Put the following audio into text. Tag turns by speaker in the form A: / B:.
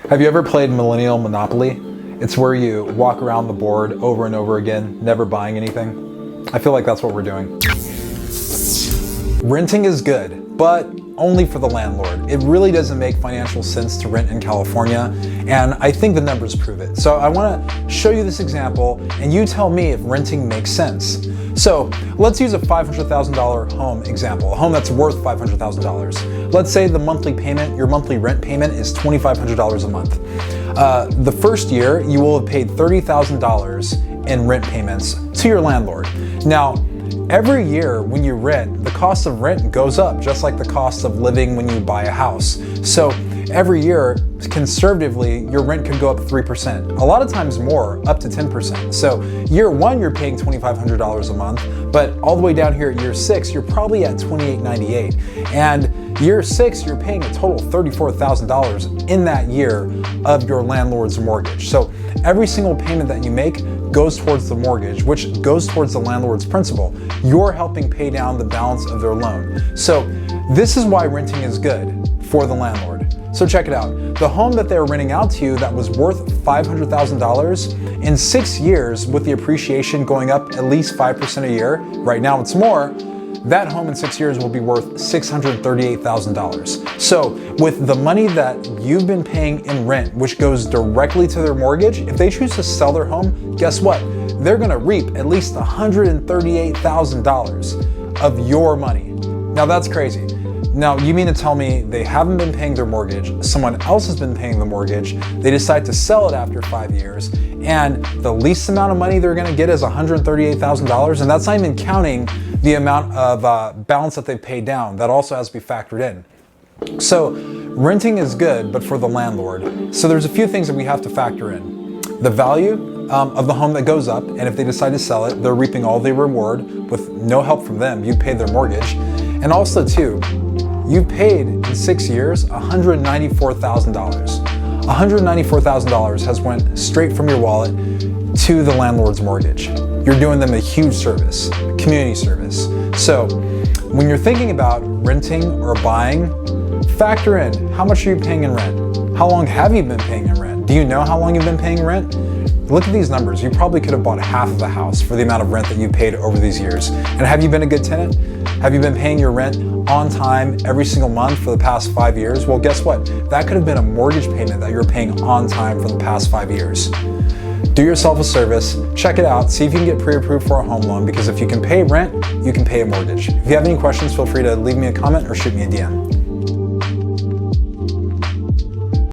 A: Have you ever played Millennial Monopoly? It's where you walk around the board over and over again, never buying anything. I feel like that's what we're doing. Renting is good, but only for the landlord. It really doesn't make financial sense to rent in California, and I think the numbers prove it. So I want to show you this example, and you tell me if renting makes sense. So let's use a $500,000 home example, a home that's worth $500,000. Let's say the monthly payment, your monthly rent payment is $2,500 a month. The first year, you will have paid $30,000 in rent payments to your landlord. Now, every year when you rent, the cost of rent goes up, just like the cost of living when you buy a house. So every year, conservatively, your rent could go up 3%. A lot of times more, up to 10%. So year one, you're paying $2,500 a month, but all the way down here at year six, you're probably at $2,898. And year six, you're paying a total of $34,000 in that year of your landlord's mortgage. So every single payment that you make goes towards the mortgage, which goes towards the landlord's principal. You're helping pay down the balance of their loan. So this is why renting is good for the landlord. So check it out. The home that they're renting out to you that was worth $500,000 in 6 years, with the appreciation going up at least 5% a year, right now it's more, that home in 6 years will be worth $638,000. So with the money that you've been paying in rent, which goes directly to their mortgage, if they choose to sell their home, guess what? They're gonna reap at least $138,000 of your money. Now that's crazy. Now, you mean to tell me they haven't been paying their mortgage, someone else has been paying the mortgage, they decide to sell it after 5 years, and the least amount of money they're gonna get is $138,000, and that's not even counting the amount of balance that they've paid down. That also has to be factored in. So renting is good, but for the landlord. So there's a few things that we have to factor in. The value of the home that goes up, and if they decide to sell it, they're reaping all the reward with no help from them. You paid their mortgage. And also too, you paid in 6 years $194,000. $194,000 has went straight from your wallet to the landlord's mortgage. You're doing them a huge service, community service. So when you're thinking about renting or buying, factor in how much are you paying in rent? How long have you been paying in rent? Do you know how long you've been paying rent? Look at these numbers. You probably could have bought half of a house for the amount of rent that you paid over these years. And have you been a good tenant? Have you been paying your rent on time every single month for the past 5 years? Well, guess what? That could have been a mortgage payment that you're paying on time for the past 5 years. Do yourself a service, check it out, see if you can get pre-approved for a home loan, because if you can pay rent, you can pay a mortgage. If you have any questions, feel free to leave me a comment or shoot me a DM.